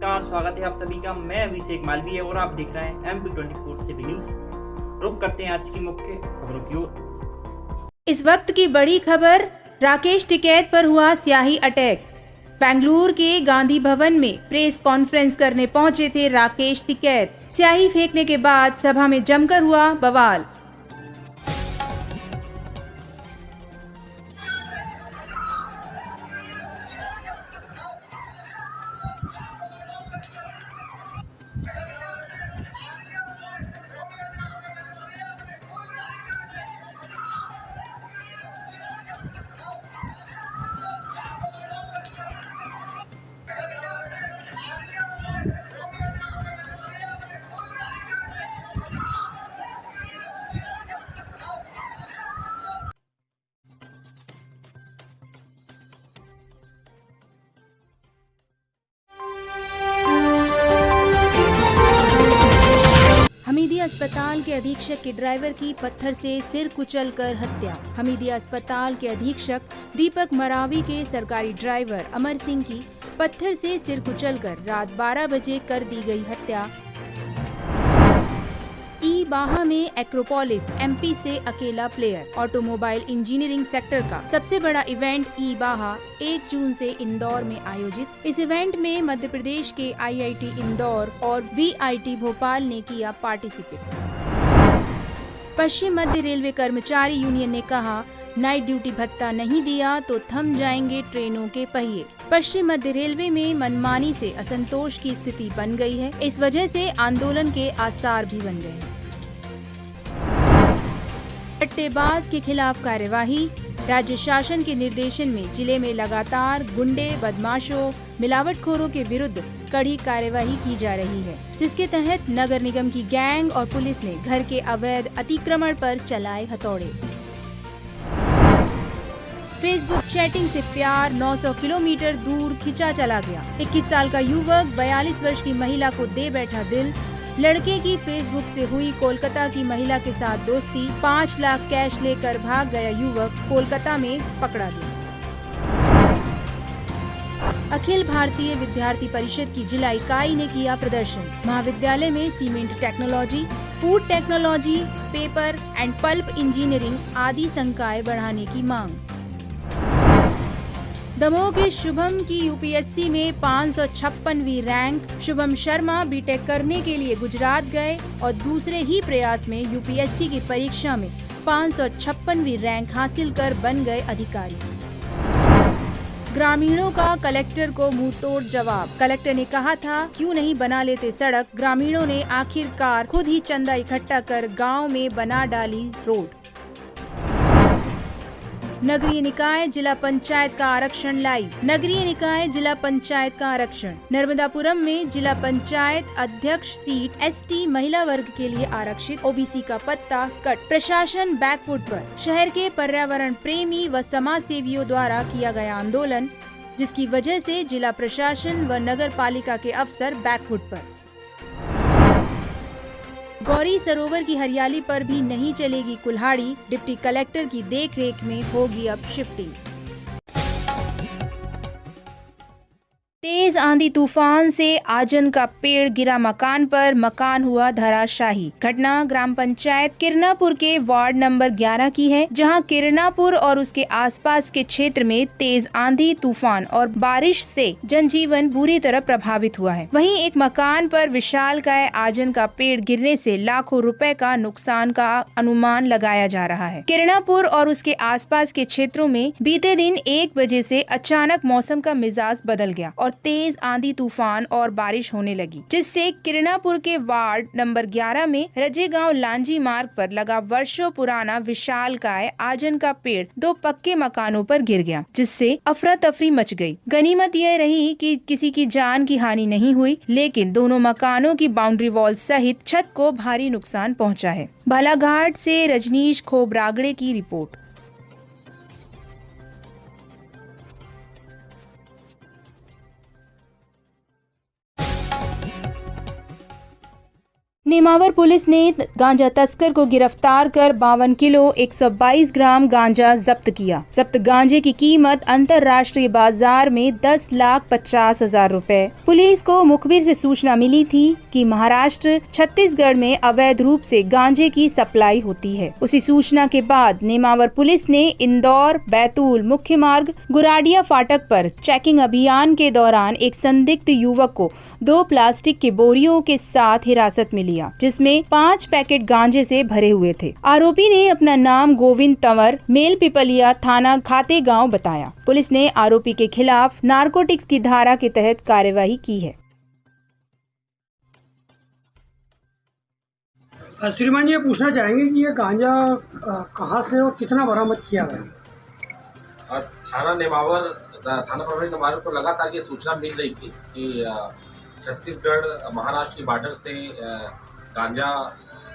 नमस्कार, स्वागत है आप सभी का। मैं अभिषेक मालवीय और आप देख रहे हैं MP24 से भी न्यूज। रुक करते हैं आज की मुख्य खबरों की ओर। इस वक्त की बड़ी खबर, राकेश टिकैत पर हुआ स्याही अटैक। बेंगलुरु के गांधी भवन में प्रेस कॉन्फ्रेंस करने पहुंचे थे राकेश टिकैत। स्याही फेंकने के बाद सभा में जमकर हुआ बवाल। हमीदिया अस्पताल के अधीक्षक के ड्राइवर की पत्थर से सिर कुचलकर हत्या। हमीदिया अस्पताल के अधीक्षक दीपक मरावी के सरकारी ड्राइवर अमर सिंह की पत्थर से सिर कुचलकर रात 12 बजे कर दी गई हत्या। बाहा में एक्रोपोलिस एमपी से अकेला प्लेयर। ऑटोमोबाइल इंजीनियरिंग सेक्टर का सबसे बड़ा इवेंट बाहा 1 जून से इंदौर में आयोजित। इस इवेंट में मध्य प्रदेश के आईआईटी इंदौर और वीआईटी भोपाल ने किया पार्टिसिपेट। पश्चिम मध्य रेलवे कर्मचारी यूनियन ने कहा, नाइट ड्यूटी भत्ता नहीं दिया तो थम जाएंगे ट्रेनों के पहिए। पश्चिम मध्य रेलवे में मनमानी से असंतोष की स्थिति बन गई है। इस वजह से आंदोलन के आसार भी बन गए हैं। सट्टेबाज के खिलाफ कार्यवाही। राज्य शासन के निर्देशन में जिले में लगातार गुंडे, बदमाशों, मिलावटखोरों के विरुद्ध कड़ी कार्यवाही की जा रही है, जिसके तहत नगर निगम की गैंग और पुलिस ने घर के अवैध अतिक्रमण पर चलाए हथौड़े। फेसबुक चैटिंग से प्यार 900 किलोमीटर दूर खिंचा चला गया। 21 साल का युवक 42 वर्ष की महिला को दे बैठा दिल। लड़के की फेसबुक से हुई कोलकाता की महिला के साथ दोस्ती। 5 लाख कैश लेकर भाग गया युवक कोलकाता में पकड़ा गया। अखिल भारतीय विद्यार्थी परिषद की जिला इकाई ने किया प्रदर्शन। महाविद्यालय में cement technology, food technology, paper and pulp engineering आदि संकाय बढ़ाने की मांग। दमोह के शुभम की यूपीएससी में 556वीं रैंक। शुभम शर्मा बीटेक करने के लिए गुजरात गए और दूसरे ही प्रयास में यूपीएससी की परीक्षा में 556वीं रैंक हासिल कर बन गए अधिकारी। ग्रामीणों का कलेक्टर को मुंहतोड़ जवाब। कलेक्टर ने कहा था, क्यों नहीं बना लेते सड़क। ग्रामीणों ने आखिरकार खुद ही चंदा इकट्ठा कर गांव में बना डाली रोड। नगरीय निकाय जिला पंचायत का आरक्षण लाइव। नगरीय निकाय जिला पंचायत का आरक्षण। नर्मदापुरम में जिला पंचायत अध्यक्ष सीट एसटी महिला वर्ग के लिए आरक्षित। ओबीसी का पत्ता कट। प्रशासन बैकफुट पर। शहर के पर्यावरण प्रेमी व समाज सेवियों द्वारा किया गया आंदोलन, जिसकी वजह से जिला प्रशासन व नगर पालिका के अफसर बैकफुट पर। गौरी सरोवर की हरियाली पर भी नहीं चलेगी कुल्हाड़ी। डिप्टी कलेक्टर की देखरेख में होगी अब शिफ्टिंग। तेज आंधी तूफान से आजन का पेड़ गिरा मकान पर, मकान हुआ धराशायी। घटना ग्राम पंचायत किरनापुर के वार्ड नंबर 11 की है, जहां किरनापुर और उसके आसपास के क्षेत्र में तेज आंधी तूफान और बारिश से जनजीवन बुरी तरह प्रभावित हुआ है। वहीं एक मकान पर विशालकाय आजन का पेड़ गिरने से लाखों रुपए का नुकसान का अनुमान लगाया जा रहा है। किरनापुर और उसके आसपास के क्षेत्रों में बीते दिन 1 बजे से अचानक मौसम का मिजाज बदल गया और तेज आंधी तूफान और बारिश होने लगी, जिससे किरनापुर के वार्ड नंबर 11 में रजेगांव लांजी मार्ग पर लगा वर्षों पुराना विशालकाय आजन का पेड़ 2 पक्के मकानों पर गिर गया, जिससे अफरा तफरी मच गई। गनीमत यह रही कि किसी की जान की हानि नहीं हुई, लेकिन दोनों मकानों की बाउंड्री वॉल सहित छत को भारी नुकसान पहुंचा है। बालाघाट से रजनीश खोबरागड़े की रिपोर्ट। नेमावर पुलिस ने गांजा तस्कर को गिरफ्तार कर 52 किलो 122 ग्राम गांजा जब्त किया। जब्त गांजे की कीमत अंतर्राष्ट्रीय बाजार में 10,50,000 रुपए। पुलिस को मुखबिर से सूचना मिली थी कि महाराष्ट्र छत्तीसगढ़ में अवैध रूप से गांजे की सप्लाई होती है। उसी सूचना के बाद नेमावर पुलिस ने इंदौर बैतूल मुख्य मार्ग गुराडिया फाटक पर चेकिंग अभियान के दौरान एक संदिग्ध युवक को 2 प्लास्टिक के बोरियों के साथ हिरासत में लिया, जिसमें 5 पैकेट गांजे से भरे हुए थे। आरोपी ने अपना नाम गोविंद तंवर, मेल पिपलिया, थाना खातेगांव बताया। पुलिस ने आरोपी के खिलाफ नारकोटिक्स की धारा के तहत कार्यवाही की है। श्रीमान, ये पूछना चाहेंगे कि ये गांजा कहाँ से और कितना बरामद किया गया? थाना नेमावर, थाना प्रभारी नेमावर को लगातार ये सूचना मिल रही थी कि छत्तीसगढ़ महाराष्ट्र की बॉर्डर से गांजा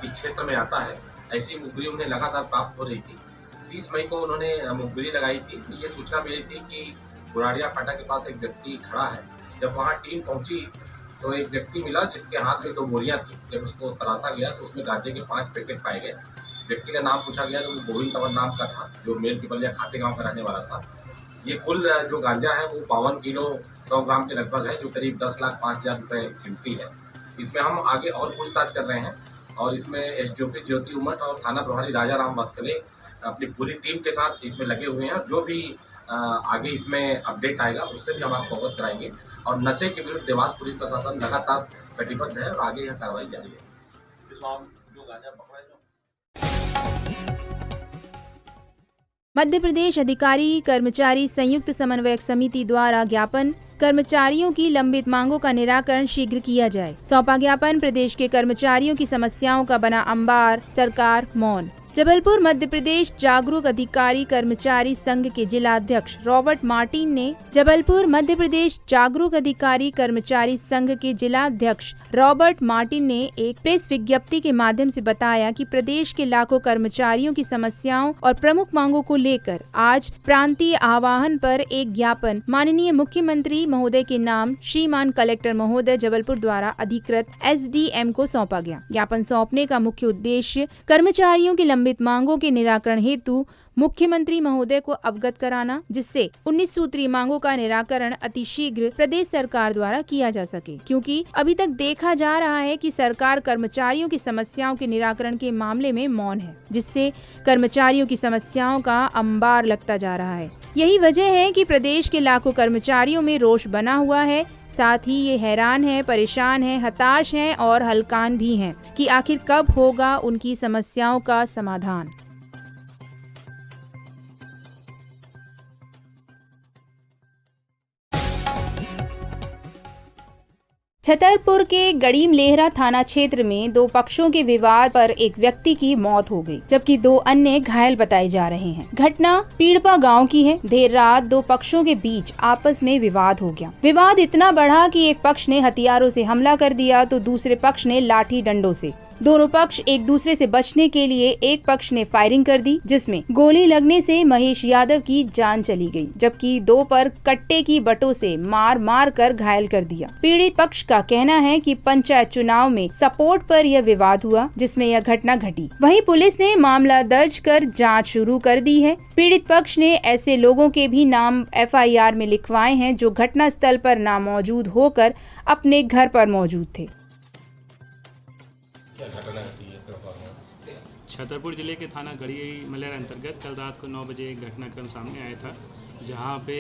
इस क्षेत्र में आता है। ऐसी मुखबिरी उन्हें लगातार प्राप्त हो रही थी। 30 मई को उन्होंने मुखबिरी लगाई थी। ये सूचना मिली थी कि गुराडिया फाटा के पास एक व्यक्ति खड़ा है। जब वहाँ टीम पहुंची तो एक व्यक्ति मिला जिसके हाथ में 2 बोरियां थी। जब उसको तलाशा गया तो उसमें गांजे के 5 पैकेट पाए गए। व्यक्ति का नाम पूछा गया तो वो गोविंद तंवर नाम का था, जो मेल पिपलिया खातेगांव का रहने वाला था। ये कुल जो गांजा है वो 52 किलो 100 ग्राम के लगभग है, जो करीब 10,05,000 रुपये कीमती है। इसमें हम आगे और पूछताछ कर रहे हैं और इसमें एसडीओपी ज्योति उमट और थाना प्रभारी राजा राम वास्कले अपनी पूरी टीम के साथ इसमें लगे हुए हैं। जो भी आगे इसमें अपडेट आएगा उससे भी हम आपको अवगत कराएंगे। और नशे के विरुद्ध देवास पुलिस प्रशासन लगातार कटिबद्ध है और आगे यह कार्रवाई जारी है। मध्य प्रदेश अधिकारी कर्मचारी संयुक्त समन्वयक समिति द्वारा ज्ञापन, कर्मचारियों की लंबित मांगों का निराकरण शीघ्र किया जाए। सौंपा ज्ञापन, प्रदेश के कर्मचारियों की समस्याओं का बना अंबार, सरकार मौन। जबलपुर मध्य प्रदेश जागरूक अधिकारी कर्मचारी संघ के जिला अध्यक्ष रॉबर्ट मार्टिन ने जबलपुर मध्य प्रदेश जागरूक अधिकारी कर्मचारी संघ के जिला अध्यक्ष रॉबर्ट मार्टिन ने एक प्रेस विज्ञप्ति के माध्यम से बताया कि प्रदेश के लाखों कर्मचारियों की समस्याओं और प्रमुख मांगों को लेकर आज प्रांतीय आह्वान पर एक ज्ञापन माननीय मुख्यमंत्री महोदय के नाम श्रीमान कलेक्टर महोदय जबलपुर द्वारा अधिकृत SDM को सौंपा गया। ज्ञापन सौंपने का मुख्य उद्देश्य कर्मचारियों की लंबित मांगों के निराकरण हेतु मुख्यमंत्री महोदय को अवगत कराना, जिससे 19 सूत्रीय मांगों का निराकरण अतिशीघ्र प्रदेश सरकार द्वारा किया जा सके, क्योंकि अभी तक देखा जा रहा है कि सरकार कर्मचारियों की समस्याओं के निराकरण के मामले में मौन है, जिससे कर्मचारियों की समस्याओं का अंबार लगता जा रहा है। यही वजह है कि प्रदेश के लाखों कर्मचारियों में रोष बना हुआ है। साथ ही ये हैरान है, परेशान है, हताश हैं और हलकान भी हैं कि आखिर कब होगा उनकी समस्याओं का समाधान। छतरपुर के गड़ीम लेहरा थाना क्षेत्र में 2 पक्षों के विवाद पर एक व्यक्ति की मौत हो गई, जबकि 2 अन्य घायल बताए जा रहे हैं। घटना पीड़पा गांव की है। देर रात 2 पक्षों के बीच आपस में विवाद हो गया। विवाद इतना बढ़ा कि एक पक्ष ने हथियारों से हमला कर दिया तो दूसरे पक्ष ने लाठी डंडों से। दोनों पक्ष एक दूसरे से बचने के लिए एक पक्ष ने फायरिंग कर दी, जिसमें गोली लगने से महेश यादव की जान चली गई, जबकि 2 पर कट्टे की बटों से मार मार कर घायल कर दिया। पीड़ित पक्ष का कहना है कि पंचायत चुनाव में सपोर्ट पर यह विवाद हुआ, जिसमें यह घटना घटी। वहीं पुलिस ने मामला दर्ज कर जांच शुरू कर दी है। पीड़ित पक्ष ने ऐसे लोगों के भी नाम FIR में लिखवाए हैं जो घटना स्थल पर नामौजूद होकर अपने घर पर मौजूद थे। छतरपुर जिले के थाना गड़ी मलेर अंतर्गत कल रात को 9 बजे एक घटनाक्रम सामने आया था, जहां पे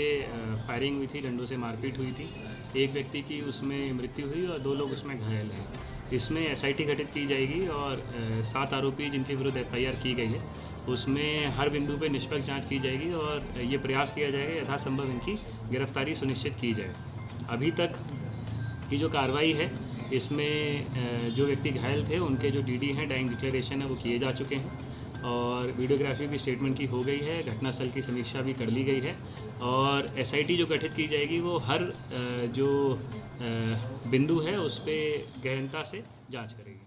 फायरिंग हुई थी, डंडों से मारपीट हुई थी। एक व्यक्ति की उसमें मृत्यु हुई और 2 लोग उसमें घायल हैं। इसमें SIT गठित की जाएगी और 7 आरोपी जिनके विरुद्ध FIR की गई है, उसमें हर बिंदु पे निष्पक्ष जांच की जाएगी और ये प्रयास किया जाएगा यथासंभव इनकी गिरफ्तारी सुनिश्चित की जाए। अभी तक की जो कार्रवाई है इसमें जो व्यक्ति घायल थे उनके जो DD हैं, डाइंग डिक्लेरेशन है, वो किए जा चुके हैं और वीडियोग्राफी भी स्टेटमेंट की हो गई है। घटनास्थल की समीक्षा भी कर ली गई है और SIT जो गठित की जाएगी वो हर जो बिंदु है उस पर गहनता से जांच करेगी।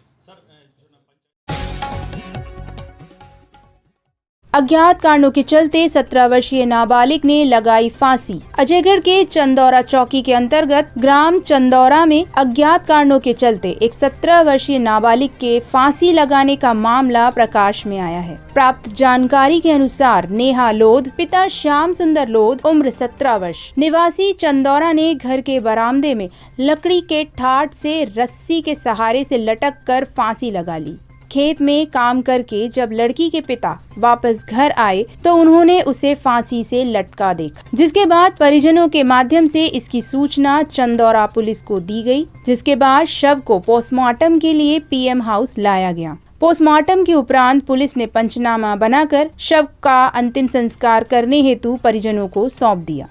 अज्ञात कारणों के चलते 17 वर्षीय नाबालिग ने लगाई फांसी। अजयगढ़ के चंदौरा चौकी के अंतर्गत ग्राम चंदौरा में अज्ञात कारणों के चलते एक 17 वर्षीय नाबालिग के फांसी लगाने का मामला प्रकाश में आया है। प्राप्त जानकारी के अनुसार नेहा लोध, पिता श्याम सुंदर लोध, उम्र 17 वर्ष, निवासी चंदौरा ने घर के बरामदे में लकड़ी के ठाट से रस्सी के सहारे से लटक कर फांसी लगा ली। खेत में काम करके जब लड़की के पिता वापस घर आए तो उन्होंने उसे फांसी से लटका देखा, जिसके बाद परिजनों के माध्यम से इसकी सूचना चंदौरा पुलिस को दी गई, जिसके बाद शव को पोस्टमार्टम के लिए पीएम हाउस लाया गया। पोस्टमार्टम के उपरांत पुलिस ने पंचनामा बनाकर शव का अंतिम संस्कार करने हेतु परिजनों को सौंप दिया।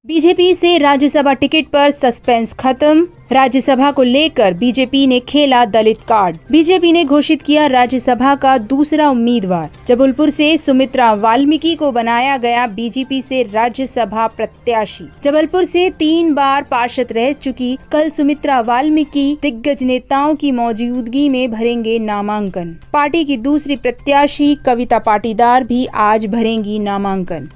बीजेपी से राज्यसभा टिकट पर सस्पेंस खत्म। राज्यसभा को लेकर बीजेपी ने खेला दलित कार्ड। बीजेपी ने घोषित किया राज्यसभा का दूसरा उम्मीदवार। जबलपुर से सुमित्रा वाल्मीकि को बनाया गया बीजेपी से राज्यसभा प्रत्याशी। जबलपुर से 3 बार पार्षद रह चुकी कल सुमित्रा वाल्मीकि दिग्गज नेताओं की मौजूदगी में भरेंगे नामांकन। पार्टी की दूसरी प्रत्याशी कविता पाटीदार भी आज भरेंगी नामांकन।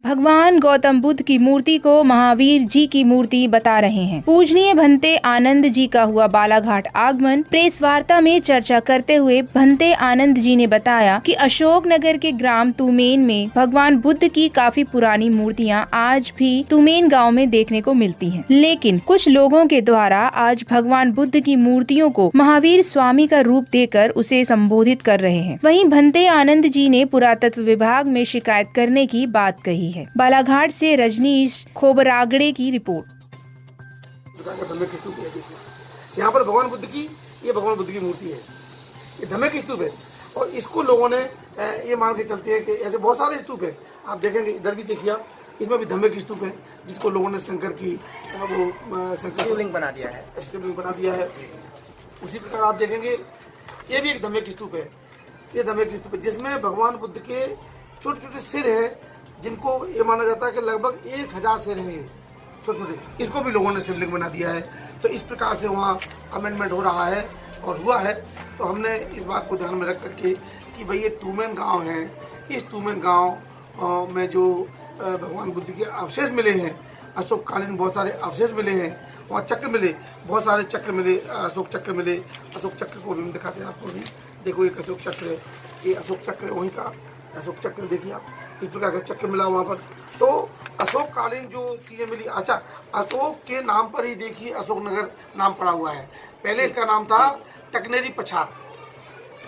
भगवान गौतम बुद्ध की मूर्ति को महावीर जी की मूर्ति बता रहे हैं। पूजनीय भंते आनंद जी का हुआ बालाघाट आगमन। प्रेस वार्ता में चर्चा करते हुए भंते आनंद जी ने बताया कि अशोकनगर के ग्राम तुमेन में भगवान बुद्ध की काफी पुरानी मूर्तियां आज भी तुमेन गांव में देखने को मिलती हैं। लेकिन कुछ लोगों के द्वारा आज भगवान बुद्ध की मूर्तियों को महावीर स्वामी का रूप देकर उसे संबोधित कर रहे हैं। वहीं भंते आनंद जी ने पुरातत्व विभाग में शिकायत करने की बात कही है। बालाघाट से रजनीश खोबरागड़े की रिपोर्ट। यहाँ पर भगवान बुद्ध की, ये भगवान बुद्ध की मूर्ति है, ये धम्मे की स्तूप है और इसको लोगों ने ये मान के चलते हैं कि ऐसे बहुत सारे स्तूप है। आप देखेंगे इधर भी देखिए आप, इसमें भी धम्मे की स्तूप है जिसको लोगों ने शंकर की वो शिवलिंग बना दिया है, शिवलिंग बना दिया है। उसी प्रकार आप देखेंगे ये भी एक धम्मे की स्तूप है, ये धम्मे की स्तूप है जिसमें भगवान बुद्ध के छोटे छोटे सिर है जिनको ये माना जाता है कि लगभग 1000 सिर हैं छोटे छोटे। इसको भी लोगों ने शिवलिंग बना दिया है। तो इस प्रकार से वहाँ अमेंडमेंट हो रहा है और हुआ है। तो हमने इस बात को ध्यान में रख करके कि भाई ये तुमेन गांव है, इस तुमेन गांव में जो भगवान बुद्ध के अवशेष मिले हैं, अशोककालीन बहुत सारे अवशेष मिले हैं, वहाँ चक्र मिले, बहुत सारे चक्र मिले, अशोक चक्र मिले। अशोक चक्र को भी हम दिखाते हैं आपको भी। देखो एक अशोक चक्र है, ये अशोक चक्र वहीं का अशोक चक्र देखिए आप, इस प्रकार का चक्र मिला वहाँ पर। तो अशोक कालीन जो चीज़ें मिली, अच्छा अशोक के नाम पर ही देखिए अशोकनगर नाम पड़ा हुआ है। पहले इसका नाम था टकनेरी पछार,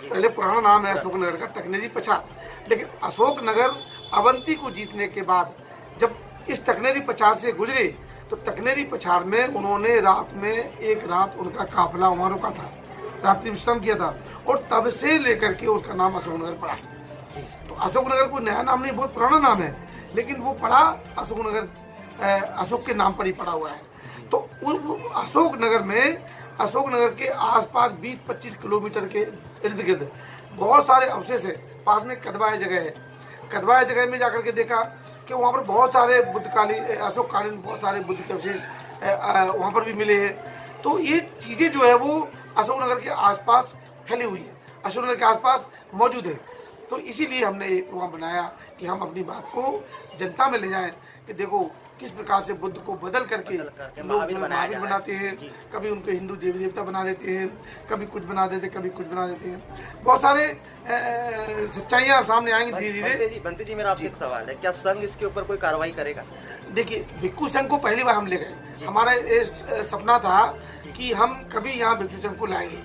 पहले पुराना नाम है अशोकनगर का टकनेरी पछार। लेकिन अशोकनगर अवंती को जीतने के बाद जब इस टकनेरी पछार से गुजरे तो टकनेरी पछार में उन्होंने रात में एक रात उनका काफिला वहाँ रुका था, रात्रि विश्राम किया था और तब से लेकर के उसका नाम अशोकनगर पड़ा। तो अशोकनगर कोई नया नाम नहीं, बहुत पुराना नाम है, लेकिन वो पड़ा अशोकनगर, अशोक के नाम पर ही पड़ा हुआ है। तो अशोकनगर में, अशोकनगर के आसपास 20-25 किलोमीटर के इर्द गिर्द बहुत सारे अवशेष है। पास में कदवाया जगह है, कदवाया जगह में जाकर के देखा कि वहाँ पर बहुत सारे बुद्धकालीन, अशोककालीन बहुत सारे बुद्ध के अवशेष वहाँ पर भी मिले हैं। तो ये चीज़ें जो है वो अशोकनगर के आसपास फैली हुई है, अशोकनगर के आसपास मौजूद है। तो इसीलिए हमने ये प्रोग्राम बनाया कि हम अपनी बात को जनता में ले जाएं कि देखो किस प्रकार से बुद्ध को बदल करके लोग महावीर बनाते हैं, कभी उनको हिंदू देवी देवता बना देते हैं, कभी कुछ बना देते हैं, कभी कुछ बना देते हैं। बहुत सारे सच्चाइयाँ सामने आएंगी धीरे धीरे। बंटी जी, मेरा आपसे एक सवाल है, क्या संघ इसके ऊपर कोई कार्रवाई करेगा? देखिए, भिक्षु संघ को पहली बार हम ले गए। हमारा ये सपना था कि हम कभी यहाँ भिक्षु संघ को लाएंगे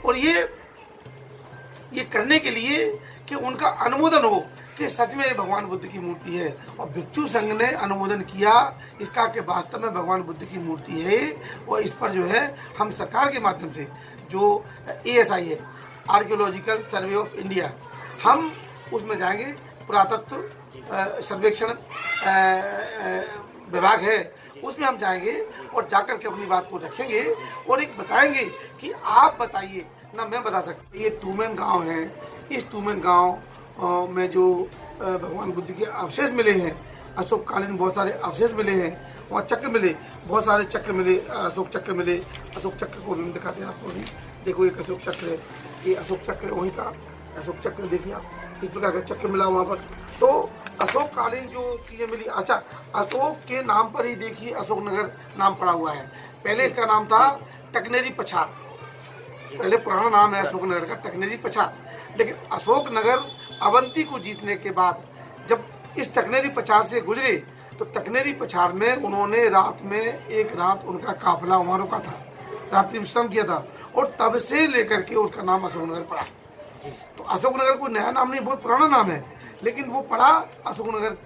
और ये करने के लिए कि उनका अनुमोदन हो कि सच में भगवान बुद्ध की मूर्ति है। और भिक्षु संघ ने अनुमोदन किया इसका कि वास्तव में भगवान बुद्ध की मूर्ति है। और इस पर जो है हम सरकार के माध्यम से जो ASI है, आर्कियोलॉजिकल सर्वे ऑफ इंडिया, हम उसमें जाएंगे। पुरातत्व सर्वेक्षण विभाग है, उसमें हम जाएंगे और जाकर के अपनी बात को रखेंगे और एक बताएंगे कि आप बताइए ना, मैं बता सकता। ये तूमेन गांव है, इस तूमेन गांव में जो भगवान बुद्ध के अवशेष मिले हैं, अशोक कालीन बहुत सारे अवशेष मिले हैं, वहाँ चक्र मिले, बहुत सारे चक्र मिले, अशोक चक्र मिले। अशोक चक्र को भी दिखाते हैं आपको भी। देखो एक अशोक चक्र है, ये अशोक चक्र है, वहीं का अशोक चक्र देखिए आप, इस प्रकार का चक्र मिला वहाँ पर। तो अशोक कालीन जो चीज़ें मिली, अच्छा अशोक के नाम पर ही देखिए अशोकनगर नाम पड़ा हुआ है। पहले इसका नाम था टकनेरी पछाड़, पहले पुराना नाम है अशोकनगर का टकनेरी पछाड़। लेकिन अशोकनगर अवंती को जीतने के बाद जब इस टकनेरी पछाड़ से गुजरे तो टकनेरी पछाड़ में उन्होंने रात में एक रात उनका काफिला वहाँ रुका था, रात्रि विश्राम किया था, और तब से लेकर के उसका नाम अशोकनगर पड़ा। तो अशोकनगर कोई नया नाम नहीं, बहुत पुराना नाम है, लेकिन वो पड़ा अशोकनगर,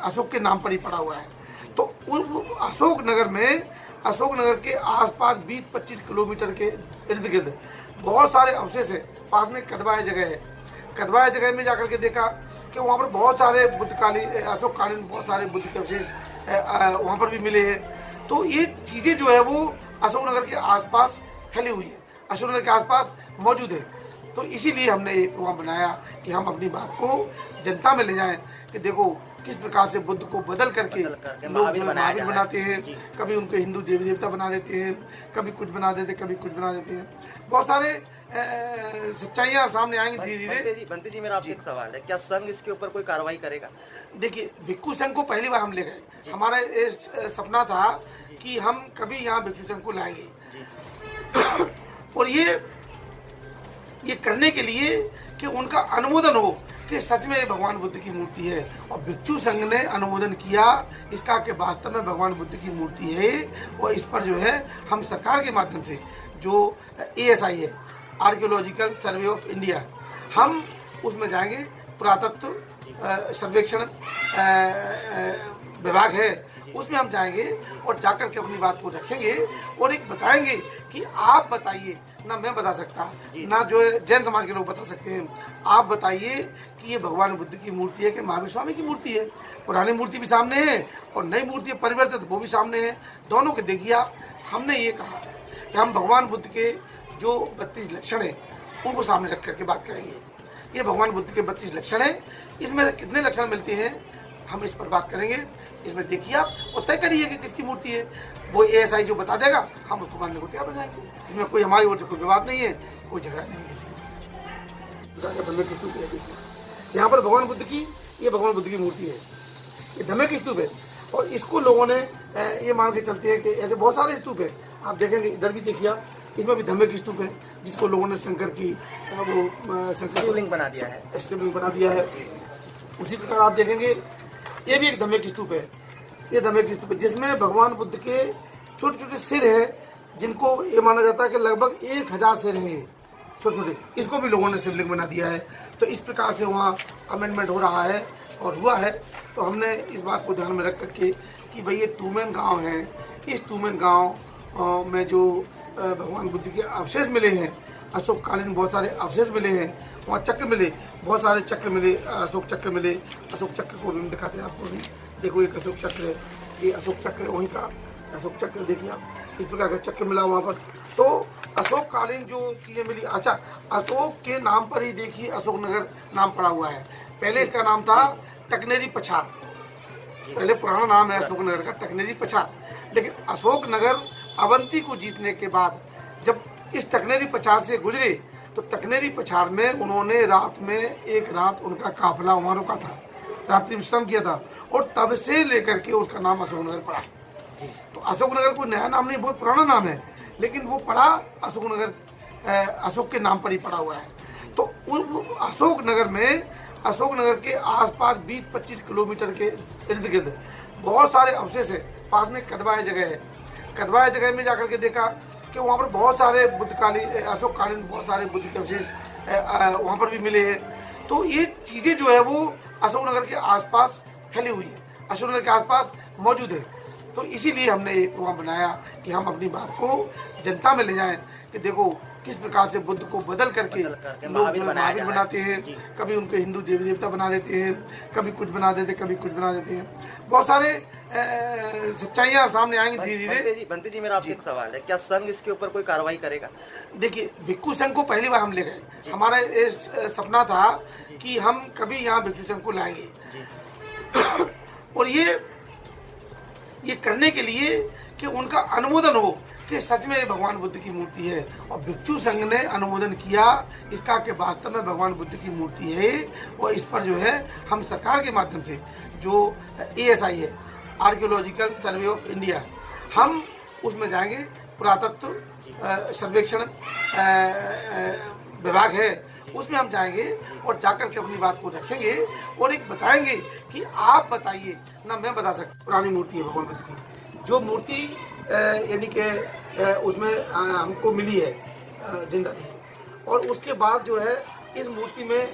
अशोक के नाम पर ही पड़ा हुआ है। तो अशोकनगर में, अशोकनगर के आसपास 20-25 किलोमीटर के इर्द गिर्द बहुत सारे अवशेष है। पास में कदवाया जगह है, कदवाया जगह में जाकर के देखा कि वहाँ पर बहुत सारे बुद्धकालीन, अशोक कालीन बहुत सारे बुद्ध के अवशेष वहाँ पर भी मिले हैं। तो ये चीज़ें जो है वो अशोकनगर के आसपास फैली हुई है, अशोकनगर के आसपास मौजूद है। तो इसीलिए हमने ये प्रोग्राम बनाया कि हम अपनी बात को जनता में ले जाएं कि देखो किस प्रकार से बुद्ध को बदल करके लोग जो महावीर बनाते हैं, कभी उनको हिंदू देवी देवता बना देते हैं, कभी कुछ बना देते, कभी कुछ बना देते हैं। बहुत सारे सच्चाइयाँ सामने आएंगी धीरे धीरे। बंटी जी, मेरा आपसे एक सवाल है, क्या संघ इसके ऊपर कोई कार्रवाई करेगा? देखिए, भिक्षु संघ को पहली बार हम ले गए। हमारा ये सपना था कि हम कभी यहाँ भिक्षु संघ को लाएंगे और ये करने के लिए कि उनका अनुमोदन हो कि सच में भगवान बुद्ध की मूर्ति है। और भिक्षु संघ ने अनुमोदन किया इसका कि वास्तव में भगवान बुद्ध की मूर्ति है। और इस पर जो है हम सरकार के माध्यम से जो ASI है, आर्कियोलॉजिकल सर्वे ऑफ इंडिया, हम उसमें जाएंगे, पुरातत्व सर्वेक्षण विभाग है, उसमें हम जाएंगे और जाकर के अपनी बात को रखेंगे और एक बताएंगे कि आप बताइए ना, मैं बता सकता ना, जो जैन समाज के लोग बता सकते हैं। आप बताइए कि ये भगवान बुद्ध की मूर्ति है कि महावीर स्वामी की मूर्ति है। पुरानी मूर्ति भी सामने है और नई मूर्ति परिवर्तित वो भी सामने है, दोनों के देखिए आप। हमने ये कहा कि हम भगवान बुद्ध के जो 32 लक्षण हैं उनको सामने रख करके बात करेंगे। ये भगवान बुद्ध के 32 लक्षण हैं, इसमें कितने लक्षण मिलते हैं हम इस पर बात करेंगे। इसमें देखिए आप और तय करिए कि किसकी मूर्ति है। वो ASI जो बता देगा हम उसको मानने को तैयार हो जाएंगे। इसमें कोई हमारी ओर से कोई विवाद नहीं है, कोई झगड़ा नहीं है किसी से। यहाँ पर भगवान बुद्ध की, ये भगवान बुद्ध की मूर्ति है, ये धम्मे की स्तूप है। और इसको लोगों ने ये मान के चलते हैं कि ऐसे बहुत सारे स्तूप है, आप देखेंगे इधर भी देखिए, इसमें भी धम्मे की स्तूप है जिसको लोगों ने शंकर की वो शिवलिंग बना दिया है, शिवलिंग बना दिया है। उसी प्रकार आप देखेंगे ये भी एक धम्मे की स्तूप है, ये धम्मे की स्तूप है जिसमें भगवान बुद्ध के छोटे छोटे सिर हैं, जिनको ये माना जाता है कि लगभग 1000 सिर हैं छोटे छोटे। इसको भी लोगों ने शिवलिंग बना दिया है। तो इस प्रकार से वहाँ अमेंडमेंट हो रहा है और हुआ है। तो हमने इस बात को ध्यान में रख करके कि भाई ये तूमेन गाँव है, इस तूमेन गाँव में जो भगवान बुद्ध के अवशेष मिले हैं, अशोक कालीन बहुत सारे अवशेष मिले हैं, वहाँ चक्र मिले, बहुत सारे चक्र मिले, अशोक चक्र मिले। अशोक चक्र को भी दिखाते हैं आपको भी। देखो एक अशोक चक्र है, ये अशोक चक्र है, वहीं का अशोक चक्र देखिए आप, इस प्रकार का चक्र मिला वहाँ पर। तो अशोक कालीन जो चीज़ें मिली, अच्छा अशोक के नाम पर ही देखिए अशोकनगर नाम पड़ा हुआ है। पहले इसका नाम था टकनेरी पछाड़, पहले पुराना नाम है अशोकनगर का टकनेरी पछाड़। लेकिन अशोकनगर अवंती को जीतने के बाद जब इस टकनेरी पछाड़ से गुजरे तो टकनेरी पछाड़ में उन्होंने रात में एक रात उनका काफिला वहाँ रुका था, रात्रि विश्राम किया था, और तब से लेकर के उसका नाम अशोकनगर पड़ा। तो अशोकनगर कोई नया नाम नहीं, बहुत पुराना नाम है, लेकिन वो पड़ा अशोकनगर, अशोक के नाम पर ही पड़ा हुआ है। तो अशोकनगर में, अशोकनगर के आसपास 20-25 किलोमीटर के इर्द गिर्द बहुत सारे अवशेष है। पास में कदवाया जगह है, कदवाया जगह में जाकर के देखा कि वहाँ पर बहुत सारे बुद्धकालीन, अशोक कालीन बहुत सारे बुद्ध के अवशेष वहाँ पर भी मिले हैं। तो ये चीज़ें जो है वो अशोकनगर के आसपास फैली हुई है, अशोकनगर के आसपास मौजूद है। तो इसीलिए हमने एक प्रोग्राम बनाया कि हम अपनी बात को जनता में ले जाएं कि देखो किस प्रकार से बुद्ध को बदल करके लोग जो है महावीर बनाते हैं, कभी उनको हिंदू देवी देवता बना देते हैं, कभी कुछ बना देते हैं, कभी कुछ बना देते हैं। बहुत सारे सच्चाइयाँ सामने आएंगी धीरे धीरे। बंटी जी मेरा आपसे एक सवाल है, क्या संघ इसके ऊपर कोई कार्रवाई करेगा? देखिए, भिक्षु संघ को पहली बार हम ले गए, हमारा ये सपना था कि हम कभी यहाँ भिक्षु संघ को लाएंगे और ये करने के लिए कि उनका अनुमोदन हो कि सच में भगवान बुद्ध की मूर्ति है। और भिक्षु संघ ने अनुमोदन किया इसका कि वास्तव में भगवान बुद्ध की मूर्ति है। और इस पर जो है हम सरकार के माध्यम से जो ASI है, आर्कियोलॉजिकल सर्वे ऑफ इंडिया, हम उसमें जाएंगे, पुरातत्व सर्वेक्षण विभाग है उसमें हम जाएंगे और जाकर के अपनी बात को रखेंगे और एक बताएंगे कि आप बताइए ना, मैं बता सकता पुरानी मूर्ति है भगवान बुद्ध की, जो मूर्ति यानी कि उसमें हमको मिली है जिंदा थी। और उसके बाद जो है इस मूर्ति में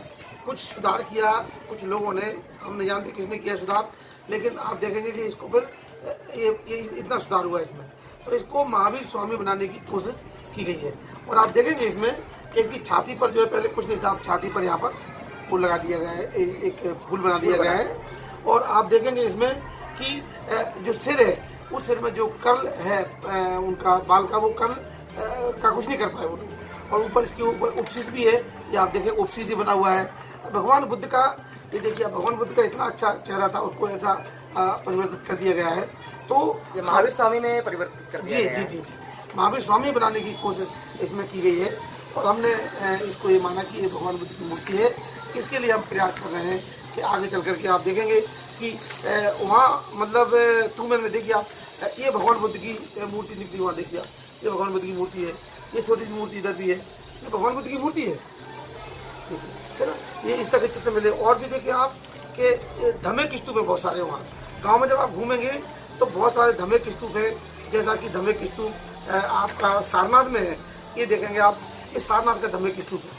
कुछ सुधार किया कुछ लोगों ने, हम नहीं जानते किसने किया सुधार, लेकिन आप देखेंगे कि इसको फिर ये इतना सुधार हुआ इसमें, तो इसको महावीर स्वामी बनाने की कोशिश की गई है। और आप देखेंगे इसमें कि इसकी छाती पर जो है पहले कुछ नहीं था, छाती पर यहाँ पर फूल लगा दिया गया है, एक फूल बना दिया गया है। और आप देखेंगे इसमें कि जो सिर है उस सिर में जो कर्ल है उनका बाल का, वो कर्ल का कुछ नहीं कर पाए वो लोग। और ऊपर इसके ऊपर उपशीष भी है, ये आप देखें उपशीष ही बना हुआ है भगवान बुद्ध का। ये देखिए भगवान बुद्ध का इतना अच्छा चेहरा था, उसको ऐसा परिवर्तित कर दिया गया है। तो ये महावीर स्वामी में परिवर्तित कर दिया गया है। जी महावीर स्वामी बनाने की कोशिश इसमें की गई है। और हमने इसको ये माना कि ये भगवान बुद्ध की मूर्ति है। इसके लिए हम प्रयास कर रहे हैं कि आगे चल करके आप देखेंगे कि वहाँ मतलब टूमेन में देखिए आप, ये भगवान बुद्ध की मूर्ति निकली, वहाँ देखिए आप, ये भगवान बुद्ध की मूर्ति है। ये छोटी सी मूर्ति इधर भी है, ये भगवान बुद्ध की मूर्ति है ना। ये इस तरह के चित्र मिले। और भी देखिए आप कि धमेक स्तूप है बहुत सारे वहाँ गाँव में। जब आप घूमेंगे तो बहुत सारे धमेक स्तूप है, जैसा कि धमेक स्तूप आपका सारनाथ में है। ये देखेंगे आप, ये सारनाथ का धमेक स्तूप है,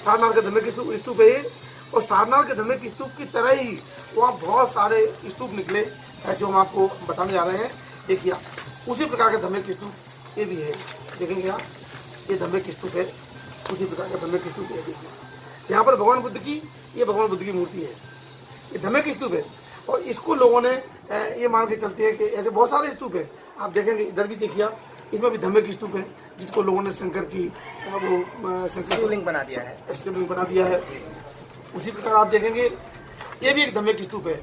सारनाथ का धमेक स्तूप है। और सारनाथ के धमेक स्तूप की तरह ही वहाँ बहुत सारे स्तूप निकले जो हम आपको बताने जा रहे हैं। देखिए आप, उसी प्रकार के धमेक स्तूप ये भी है, देखेंगे आप, ये धमेक स्तूप है, उसी प्रकार का धमेक स्तूप है। देखिए यहाँ पर भगवान बुद्ध की, ये भगवान बुद्ध की मूर्ति है, ये धमेक स्तूप है। और इसको लोगों ने ये मान के चलते हैं कि ऐसे बहुत सारे स्तूप है। आप देखेंगे इधर भी देखिए आप, इसमें भी धमेक स्तूप है, जिसको लोगों ने शंकर की वो शिवलिंग बना दिया है, शिवलिंग बना दिया है। उसी प्रकार आप देखेंगे ये भी एक धमेक स्तूप है,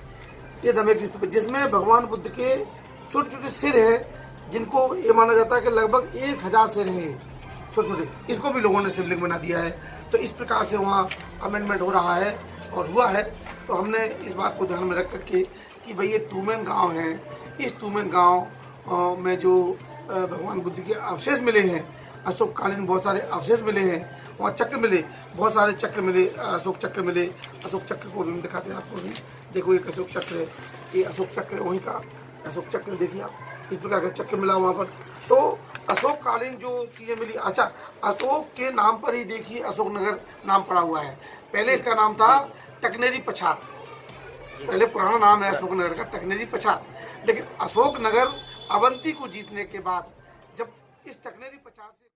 ये धमेक स्तूप है जिसमें भगवान बुद्ध के छोटे छोटे सिर हैं, जिनको ये माना जाता है कि लगभग 1000 सिर हैं छोटे छोटे। इसको भी लोगों ने शिवलिंग बना दिया है। तो इस प्रकार से वहाँ अमेंडमेंट हो रहा है और हुआ है। तो हमने इस बात को ध्यान में रख करके कि भाई ये टूमेन गाँव है, इस टूमेन गाँव में जो भगवान बुद्ध के अवशेष मिले हैं, अशोक कालीन बहुत सारे अवशेष मिले हैं, वहाँ चक्र मिले, बहुत सारे चक्र मिले, अशोक चक्र मिले। अशोक चक्र को भी दिखाते हैं आपको भी, देखो एक अशोक चक्र है, ये अशोक चक्र है, वहीं का अशोक चक्र देखिए आप, इस प्रकार का चक्र मिला वहाँ पर। तो अशोक कालीन जो चीज़ें मिली, अच्छा अशोक के नाम पर ही देखिए अशोक नगर नाम पड़ा हुआ है। पहले इसका नाम था टकनेरी पछार, पहले पुराना नाम है अशोक नगर का टकनेरी पछार। लेकिन अशोक नगर अवंती को जीतने के बाद जब इस टकनेरी पछार से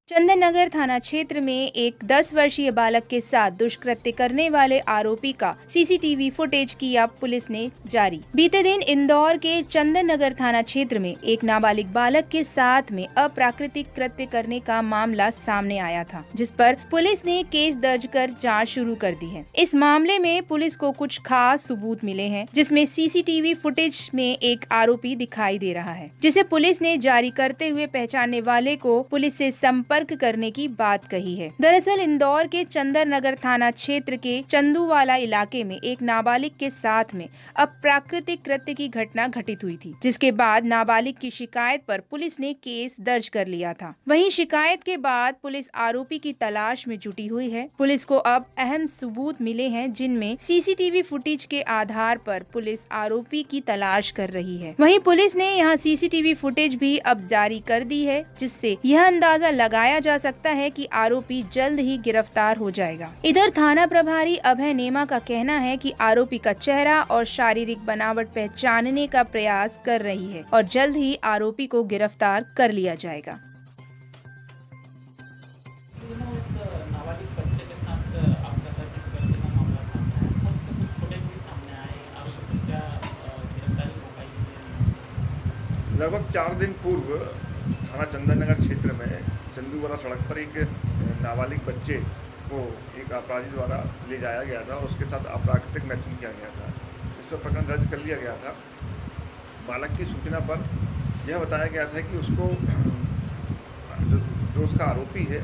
चंदन नगर थाना क्षेत्र में एक 10 वर्षीय बालक के साथ दुष्कृत्य करने वाले आरोपी का सीसीटीवी फुटेज किया पुलिस ने जारी। बीते दिन इंदौर के चंदन नगर थाना क्षेत्र में एक नाबालिग बालक के साथ में अप्राकृतिक कृत्य करने का मामला सामने आया था, जिस पर पुलिस ने केस दर्ज कर जांच शुरू कर दी है। इस मामले में पुलिस को कुछ खास सबूत मिले हैं, जिसमें सीसीटीवी फुटेज में एक आरोपी दिखाई दे रहा है, जिसे पुलिस ने जारी करते हुए पहचानने वाले को पुलिस से संपर्क करने की बात कही है। दरअसल इंदौर के चंदन नगर थाना क्षेत्र के चंदूवाला इलाके में एक नाबालिग के साथ में अप्राकृतिक कृत्य की घटना घटित हुई थी, जिसके बाद नाबालिग की शिकायत पर पुलिस ने केस दर्ज कर लिया था। वहीं शिकायत के बाद पुलिस आरोपी की तलाश में जुटी हुई है। पुलिस को अब अहम सबूत मिले हैं, जिनमें सीसीटीवी फुटेज के आधार पर पुलिस आरोपी की तलाश कर रही है। वहीं पुलिस ने यहां सीसीटीवी फुटेज भी अब जारी कर दी है, जिससे यह अंदाजा लगाया बताया जा सकता है कि आरोपी जल्द ही गिरफ्तार हो जाएगा। इधर थाना प्रभारी अभय नेमा का कहना है कि आरोपी का चेहरा और शारीरिक बनावट पहचानने का प्रयास कर रही है और जल्द ही आरोपी को गिरफ्तार कर लिया जाएगा। लगभग 4 दिन पूर्व थाना चंदन नगर क्षेत्र में चंदूवाला सड़क पर एक नाबालिग बच्चे को एक अपराधी द्वारा ले जाया गया था और उसके साथ अप्राकृतिक मैथुन किया गया था। इस पर प्रकरण दर्ज कर लिया गया था। बालक की सूचना पर यह बताया गया था कि उसको जो उसका आरोपी है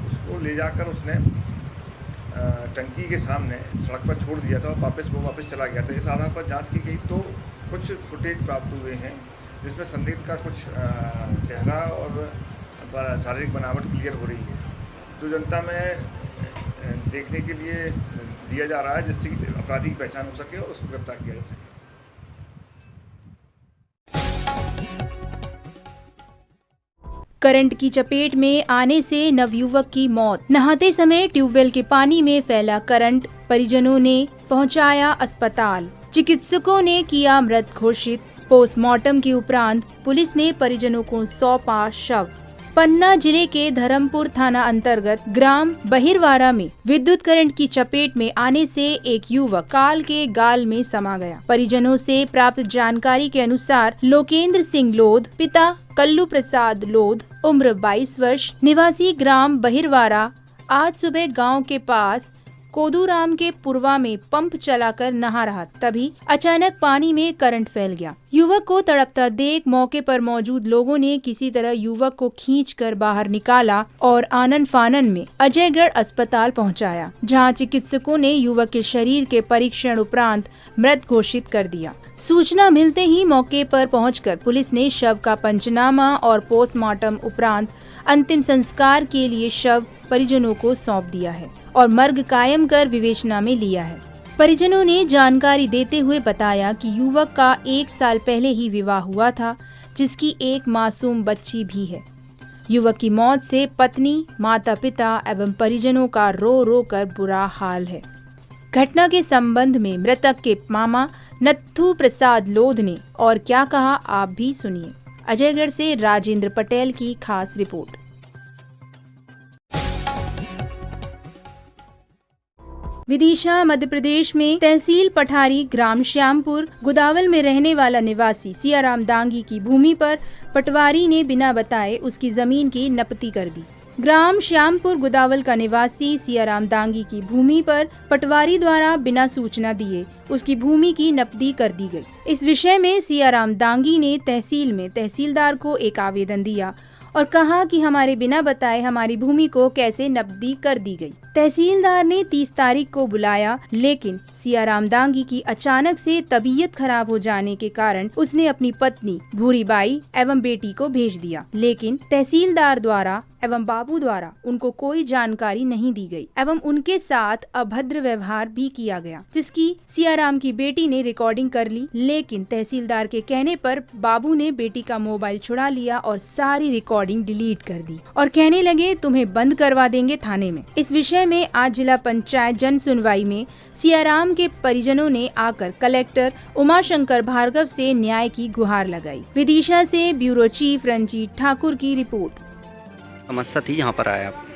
उसको ले जाकर उसने टंकी के सामने सड़क पर छोड़ दिया था और वापस चला गया था। इस आधार पर जांच की गई तो कुछ फुटेज प्राप्त हुए हैं जिसमें संदिग्ध का कुछ चेहरा और शारीरिक बनावट क्लियर हो रही है, जो जनता में देखने के लिए दिया जा रहा है, जिससे कि अपराधी की पहचान हो सके और उसको गिरफ्तार किया जा सके। करंट की चपेट में आने से नवयुवक की मौत। नहाते समय ट्यूबवेल के पानी में फैला करंट, परिजनों ने पहुंचाया अस्पताल। चिकित्सकों ने किया मृत घोषित। पोस्टमार्टम के उपरांत पुलिस ने परिजनों को सौंपा शव। पन्ना जिले के धर्मपुर थाना अंतर्गत ग्राम बहिरवारा में विद्युत करंट की चपेट में आने से एक युवक काल के गाल में समा गया। परिजनों से प्राप्त जानकारी के अनुसार लोकेंद्र सिंह लोध, पिता कल्लू प्रसाद लोध, उम्र 22 वर्ष, निवासी ग्राम बहिरवारा, आज सुबह गांव के पास कोदूराम के पुरवा में पंप चलाकर नहा रहा, तभी अचानक पानी में करंट फैल गया। युवक को तड़पता देख मौके पर मौजूद लोगों ने किसी तरह युवक को खींचकर बाहर निकाला और आनन फानन में अजयगढ़ अस्पताल पहुंचाया, जहां चिकित्सकों ने युवक के शरीर के परीक्षण उपरांत मृत घोषित कर दिया। सूचना मिलते ही मौके पर पहुंचकर पुलिस ने शव का पंचनामा और पोस्टमार्टम उपरांत अंतिम संस्कार के लिए शव परिजनों को सौंप दिया है और मर्ग कायम कर विवेचना में लिया है। परिजनों ने जानकारी देते हुए बताया कि युवक का 1 साल पहले ही विवाह हुआ था, जिसकी एक मासूम बच्ची भी है। युवक की मौत से पत्नी, माता पिता एवं परिजनों का रो रो कर बुरा हाल है। घटना के संबंध में मृतक के मामा नत्थू प्रसाद लोध ने और क्या कहा, आप भी सुनिए। अजयगढ़ से राजेंद्र पटेल की खास रिपोर्ट। विदिशा मध्य प्रदेश में तहसील पठारी ग्राम श्यामपुर गुदावल में रहने वाला निवासी सियाराम दांगी की भूमि पर पटवारी ने बिना बताए उसकी जमीन की नपती कर दी। ग्राम श्यामपुर गुदावल का निवासी सियाराम दांगी की भूमि पर पटवारी द्वारा बिना सूचना दिए उसकी भूमि की नपदी कर दी गई। इस विषय में सियाराम दांगी ने तहसील में तहसीलदार को एक आवेदन दिया और कहा कि हमारे बिना बताए हमारी भूमि को कैसे नपदी कर दी गई। तहसीलदार ने 30 तारीख को बुलाया, लेकिन सियाराम दांगी की अचानक से तबीयत खराब हो जाने के कारण उसने अपनी पत्नी भूरीबाई एवं बेटी को भेज दिया, लेकिन तहसीलदार द्वारा एवं बाबू द्वारा उनको कोई जानकारी नहीं दी गई एवं उनके साथ अभद्र व्यवहार भी किया गया, जिसकी सियाराम की बेटी ने रिकॉर्डिंग कर ली। लेकिन तहसीलदार के कहने पर बाबू ने बेटी का मोबाइल छुड़ा लिया और सारी रिकॉर्डिंग डिलीट कर दी और कहने लगे तुम्हें बंद करवा देंगे थाने में। इस विषय में आज जिला पंचायत जन सुनवाई में सियाराम के परिजनों ने आकर कलेक्टर उमाशंकर भार्गव से न्याय की गुहार लगाई। विदिशा से ब्यूरो चीफ रंजीत ठाकुर की रिपोर्ट। समस्या थी यहाँ पर आया आप?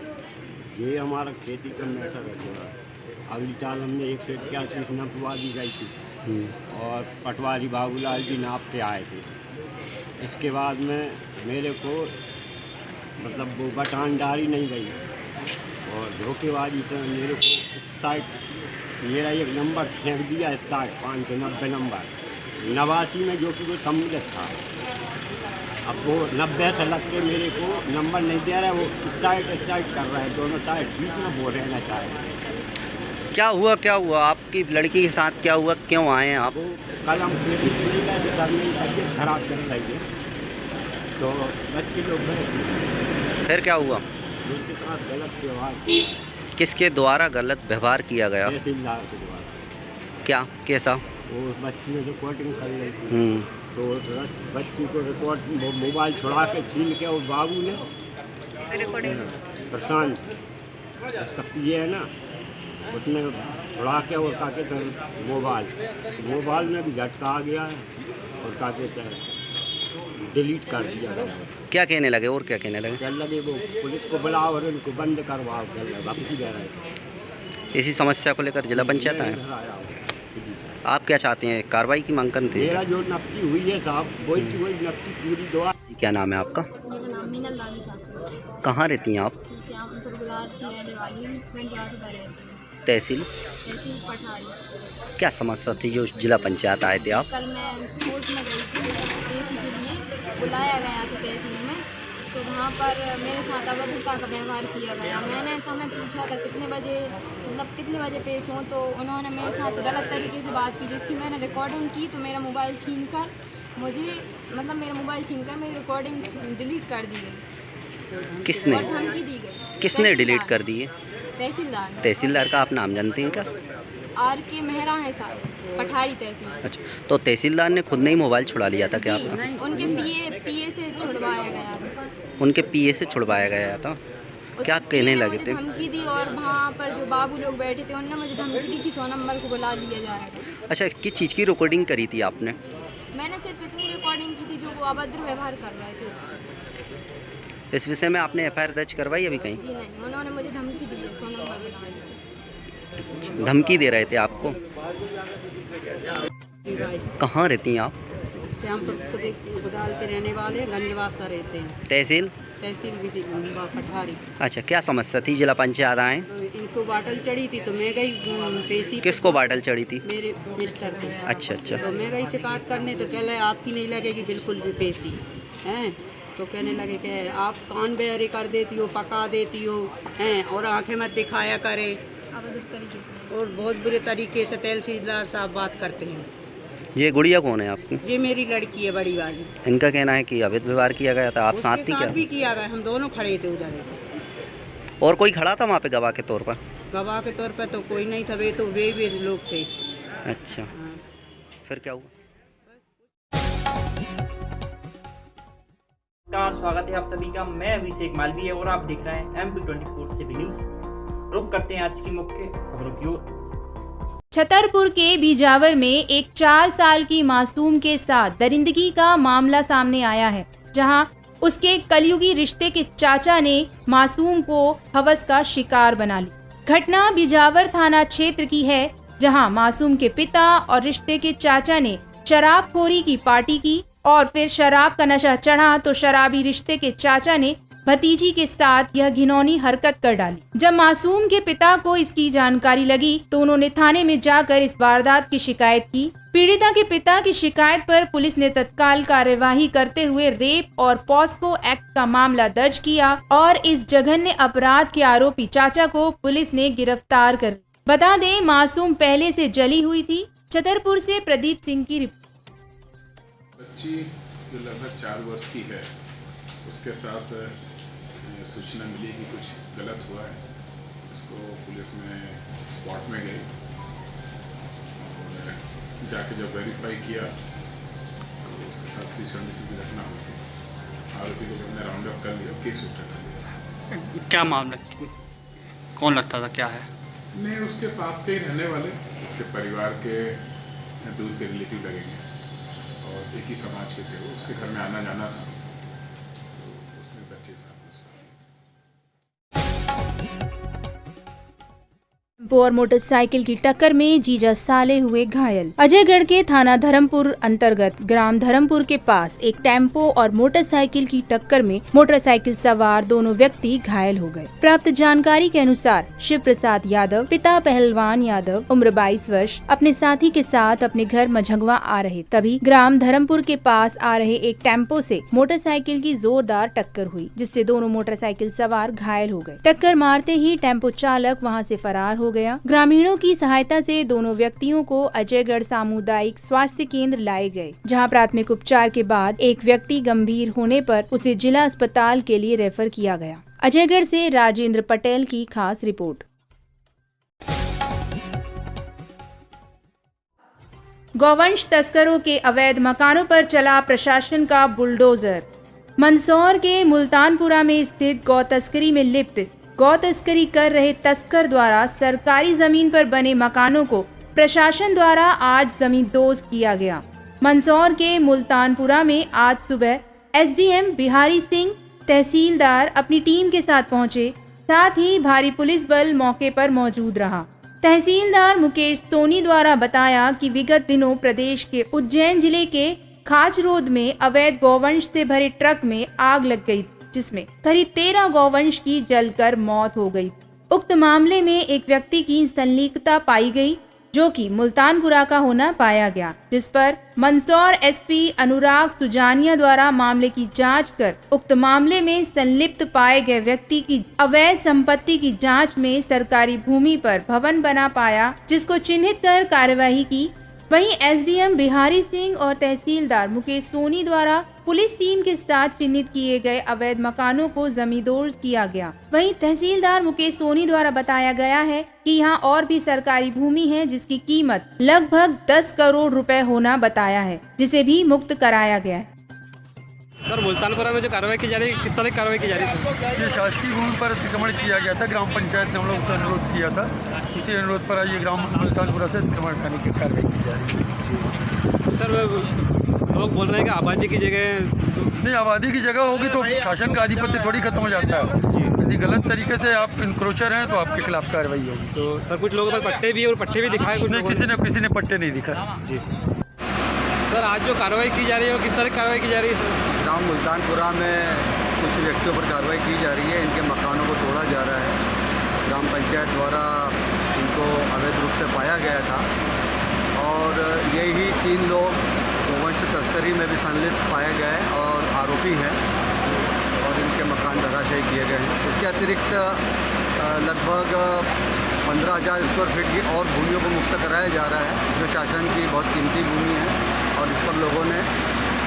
ये हमारा खेती करने ऐसा रहा। अगली साल हमने 181 नपवा दी गई थी और पटवारी बाबूलाल जी नाप के आए थे। इसके बाद में मेरे को मतलब वो बटानदारी नहीं गई और धोखेबाजी से मेरे को इस साइड मेरा एक नंबर फेंक दिया, इस साइड 590 नंबर 89 में, जो कि वो सम्मिलित था। अब वो 90 से लग के मेरे को नंबर नहीं दे रहा है, वो इस साइड कर रहा है, दोनों साइड बीच में वो रहना चाहे। क्या हुआ आपकी लड़की के साथ? क्या हुआ, क्यों आए हैं आप? वो कल हम खेती चले गए तो सर मेरी तबीयत खराब चल रही है, तो बच्चे लोग गए। फिर क्या हुआ? उनके साथ गलत व्यवहार किया। किसके द्वारा गलत व्यवहार किया गया? तहसीलदार के द्वारा। क्या, कैसा? वो बच्ची ने रिकॉर्डिंग कर ली थी, तो बच्ची को रिकॉर्ड मोबाइल छुड़ा के छीन के और बाबू ने प्रशांत उसका पिए है ना, उसने उड़ा के और का कहते मोबाइल में भी झटका आ गया है और का कहते हैं डिलीट कर दिया गया। क्या कहने लगे और क्या कहने लगे? क्या लगे वो पुलिस को बुलाओ और उनको बंद करवाओ, धमकी दे रहे थे। इसी समस्या को लेकर जिला पंचायत आए। आप क्या चाहते हैं, कार्रवाई की मांग करते मेरा हैं? जो नकदी हुई है साहब, वही नकदी पूरी दुआ। क्या नाम है आपका? मेरा नाम मीनल रानी ठाकुर है। कहाँ रहती हैं आप? श्यामपुर गुलार की रहने वाली हूँ, गंजवास का रहती हूँ, तहसील तहसील पठारी। क्या समस्या थी जो जिला पंचायत आए थे आप? कल मैं कोर्ट में गई थी, केस के लिए बुलाया गया था तहसील में, तो वहाँ पर मेरे साथ अभद्रता का व्यवहार किया गया। मैंने समय पूछा था कितने बजे पेश हों, तो उन्होंने मेरे साथ गलत तरीके से बात की, जिसकी मैंने रिकॉर्डिंग की। तो मेरा मोबाइल छीनकर मेरी रिकॉर्डिंग डिलीट कर दी गई। किसने? और धमकी दी गई। किसने डिलीट कर दी है? तहसीलदार ने। तहसीलदार का आप नाम जानते हैं क्या? RK मेहरा है शायद, पठारी तहसील। अच्छा, तो तहसीलदार ने खुद ने ही मोबाइल छुड़ा लिया था क्या जी, आपका? उनके PA से छुड़वाया गया था। उनके PA से छुड़वाया गया था। क्या कहने लगे थे? धमकी दी, और वहाँ पर जो बाबू लोग बैठे थे उन्होंने मुझे धमकी दी कि 100 नंबर को बुला लिया जाएगा। अच्छा, किस चीज़ की रिकॉर्डिंग करी थी आपने? मैंने सिर्फ इतनी रिकॉर्डिंग की थी जो वो अभद्र व्यवहार कर रहे थे उससे। इस विषय में आपने FIR दर्ज करवाई अभी कहीं? जी नहीं, उन्होंने मुझे धमकी दी है 100 नंबर बुलाने की। धमकी दे रहे थे आपको? कहाँ रहती हैं आप? श्यामपुर गुदाल के रहने वाले, गंजवास का रहते हैं। तहसील भी पठारी। अच्छा, क्या समस्या थी जिला पंचायत आए? इनको बाटल चढ़ी थी तो मैं गई पेशी। किसको बाटल चढ़ी थी? मेरे मिस्टर को। अच्छा। तो मैं गई शिकायत करने, तो कह रहे आपकी नहीं लगेगी बिल्कुल भी पेशी हैं। तो कहने लगे कि आप कान बेहरे कर देती हो, पका देती हो हैं, और आंखें मत दिखाया करे, और बहुत बुरे तरीके से तहसीलदार साहब बात करते हैं। ये गुड़िया कौन है आपकी? ये मेरी लड़की है, बड़ी वाली। इनका कहना है कि अवैध व्यवहार किया गया था, आप साथ थी क्या? भी किया गया, हम दोनों खड़े थे उधर। और कोई खड़ा था वहाँ पे गवाह के तौर पर? गवाह के तौर पर तो कोई नहीं था, वे लोग थे। अच्छा, फिर क्या हुआ? स्वागत है आप सभी का। मैं अभिषेक मालवीय और आप देख रहे हैं MP24 से न्यूज। रुक करते हैं आज की मुख्य खबरों की ओर। छतरपुर के बीजावर में एक 4 साल की मासूम के साथ दरिंदगी का मामला सामने आया है, जहां उसके कलयुगी रिश्ते के चाचा ने मासूम को हवस का शिकार बना ली। घटना बीजावर थाना क्षेत्र की है, जहां मासूम के पिता और रिश्ते के चाचा ने शराबखोरी की पार्टी की और फिर शराब का नशा चढ़ा तो शराबी रिश्ते के चाचा ने भतीजी के साथ यह घिनौनी हरकत कर डाली। जब मासूम के पिता को इसकी जानकारी लगी तो उन्होंने थाने में जाकर इस वारदात की शिकायत की। पीड़िता के पिता की शिकायत पर पुलिस ने तत्काल कार्यवाही करते हुए रेप और पॉस्को एक्ट का मामला दर्ज किया और इस जघन्य अपराध के आरोपी चाचा को पुलिस ने गिरफ्तार कर। बता दें, मासूम पहले से जली हुई थी। छतरपुर से प्रदीप सिंह की रिपोर्ट। बच्ची जो लगभग 4 वर्ष की है, उसके साथ सूचना मिली कि कुछ गलत हुआ है। उसको पुलिस में स्पॉट में गई और जाके जब वेरीफाई किया तो उसके साथ छेड़छाड़ की घटना हुई। आरोपी को हमने राउंड अप कर लिया, केस रजिस्टर कर लिया। क्या मामला, कौन लगता था, क्या है? नहीं, उसके पास के ही रहने वाले, उसके परिवार के दूर के रिलेटिव लगेंगे और एक ही समाज के थे। वो उसके घर में आना जाना था, तो उसमें बच्चे साथ। और मोटरसाइकिल की टक्कर में जीजा साले हुए घायल। अजयगढ़ के थाना धर्मपुर अंतर्गत ग्राम धर्मपुर के पास एक टेम्पो और मोटरसाइकिल की टक्कर में मोटरसाइकिल सवार दोनों व्यक्ति घायल हो गए। प्राप्त जानकारी के अनुसार शिव प्रसाद यादव, पिता पहलवान यादव, उम्र 22 वर्ष, अपने साथी के साथ अपने घर मझंगवा आ रहे, तभी ग्राम धर्मपुर के पास आ रहे एक टेम्पो से मोटरसाइकिल की जोरदार टक्कर हुई, जिससे दोनों मोटरसाइकिल सवार घायल हो गए। टक्कर मारते ही टेम्पो चालक वहां से फरार हो गया। ग्रामीणों की सहायता से दोनों व्यक्तियों को अजयगढ़ सामुदायिक स्वास्थ्य केंद्र लाए गए, जहां प्राथमिक उपचार के बाद एक व्यक्ति गंभीर होने पर उसे जिला अस्पताल के लिए रेफर किया गया। अजयगढ़ से राजेंद्र पटेल की खास रिपोर्ट। गौवंश तस्करों के अवैध मकानों पर चला प्रशासन का बुलडोजर। मंदसौर के मुल्तानपुरा में स्थित गौ तस्करी में लिप्त गौ तस्करी कर रहे तस्कर द्वारा सरकारी जमीन पर बने मकानों को प्रशासन द्वारा आज जमींदोज किया गया। मंदसौर के मुल्तानपुरा में आज सुबह एसडीएम बिहारी सिंह तहसीलदार अपनी टीम के साथ पहुंचे, साथ ही भारी पुलिस बल मौके पर मौजूद रहा। तहसीलदार मुकेश सोनी द्वारा बताया कि विगत दिनों प्रदेश के उज्जैन जिले के खाचरोद में अवैध गौवंश से भरे ट्रक में आग लग गई, जिसमें करीब 13 गौवंश की जलकर मौत हो गई। उक्त मामले में एक व्यक्ति की संलिप्तता पाई गई, जो कि मुल्तानपुरा का होना पाया गया, जिस पर मंदसौर एसपी अनुराग सुजानिया द्वारा मामले की जांच कर उक्त मामले में संलिप्त पाए गए व्यक्ति की अवैध संपत्ति की जांच में सरकारी भूमि पर भवन बना पाया, जिसको चिन्हित कर कार्यवाही की। वहीं एसडीएम बिहारी सिंह और तहसीलदार मुकेश सोनी द्वारा पुलिस टीम के साथ चिन्हित किए गए अवैध मकानों को जमींदोज किया गया। वहीं तहसीलदार मुकेश सोनी द्वारा बताया गया है कि यहाँ और भी सरकारी भूमि है, जिसकी कीमत लगभग 10 करोड़ रुपए होना बताया है, जिसे भी मुक्त कराया गया है। सर, मुल्तानपुरा में जो कार्रवाई की जा रही है, किस तरह की कार्रवाई की जा रही है? ये शासकीय भूमि पर अतिक्रमण किया गया था। ग्राम पंचायत ने हम लोग से अनुरोध किया था, उसी अनुरोध पर आज ये ग्राम मुल्तानपुरा से अतिक्रमण करने की कार्रवाई की जा रही है। सर, लोग बोल रहे हैं कि आबादी की जगह नहीं, आबादी की जगह होगी तो शासन का आधिपत्य थोड़ी खत्म हो जाता है। यदि गलत तरीके से आप इंक्रोचर हैं तो आपके खिलाफ कार्रवाई होगी। तो सर, कुछ लोगों पर पट्टे भी और पट्टे भी दिखाए? नहीं, किसी ने पट्टे नहीं दिखाए जी। सर, आज जो कार्रवाई की जा रही है वो किस तरह की कार्रवाई की जा रही है? सर, ग्राम मुल्तानपुरा में कुछ व्यक्तियों पर कार्रवाई की जा रही है। इनके मकानों को तोड़ा जा रहा है। ग्राम पंचायत द्वारा इनको अवैध रूप से पाया गया था और यही 3 लोग गौवंश तस्करी में भी संलिप्त पाया गया है और आरोपी हैं और इनके मकान धराशायी किए गए हैं। इसके अतिरिक्त लगभग 15,000 स्क्वायर फीट की और भूमियों को मुक्त कराया जा रहा है, जो शासन की बहुत कीमती भूमि है और इस पर लोगों ने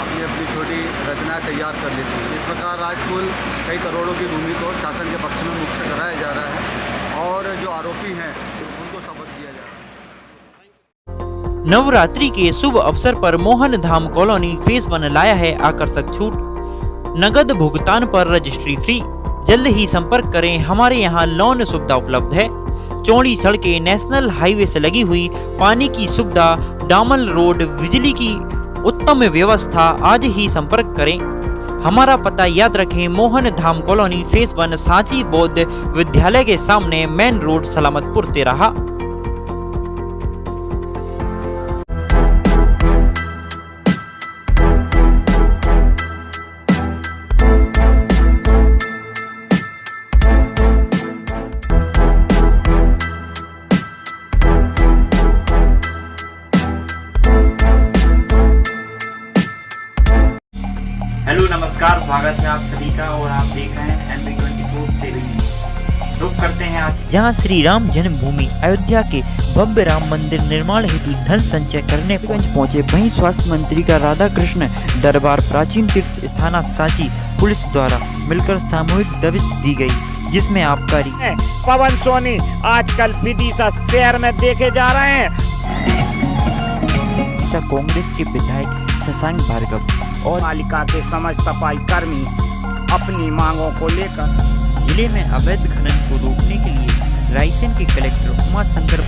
अपनी अपनी छोटी रचनाएं तैयार कर ली थी। इस प्रकार आज कुल कई करोड़ों की भूमि को शासन के पक्ष में मुक्त कराया जा रहा है और जो आरोपी हैं उनको सबक दिया जा रहा है। नवरात्रि के शुभ अवसर पर मोहन धाम कॉलोनी फेज 1 लाया है आकर्षक छूट। नगद भुगतान पर रजिस्ट्री फ्री। जल्द ही संपर्क करें, हमारे यहाँ लोन सुविधा उपलब्ध है। चौड़ी सड़कें, नेशनल हाईवे से लगी हुई, पानी की सुविधा, डामल रोड, बिजली की उत्तम व्यवस्था। आज ही संपर्क करें। हमारा पता याद रखें, मोहन धाम कॉलोनी फेज 1 सांची बौद्ध विद्यालय के सामने, मेन रोड, सलामतपुर, तेराहा। हेलो, नमस्कार, स्वागत है आप सभी का और आप देख रहे हैं MB24 7 रुक करते हैं आज। जहां श्री राम जन्मभूमि अयोध्या के भव्य राम मंदिर निर्माण हेतु धन संचय करने पहुंचे। वहीं स्वास्थ्य मंत्री का राधा कृष्ण दरबार प्राचीन तीर्थ स्थान सांची पुलिस द्वारा मिलकर सामूहिक दबिश दी गई, जिसमें आबकारी पवन सोनी आजकल विदिशा शहर में देखे जा रहे हैं। कांग्रेस के विधायक शशांक भार्गव और पालिका के समस्त सफाई कर्मी अपनी मांगों को लेकर जिले में अवैध खनन को रोकने के लिए रायसेन के कलेक्टर उमा शंकर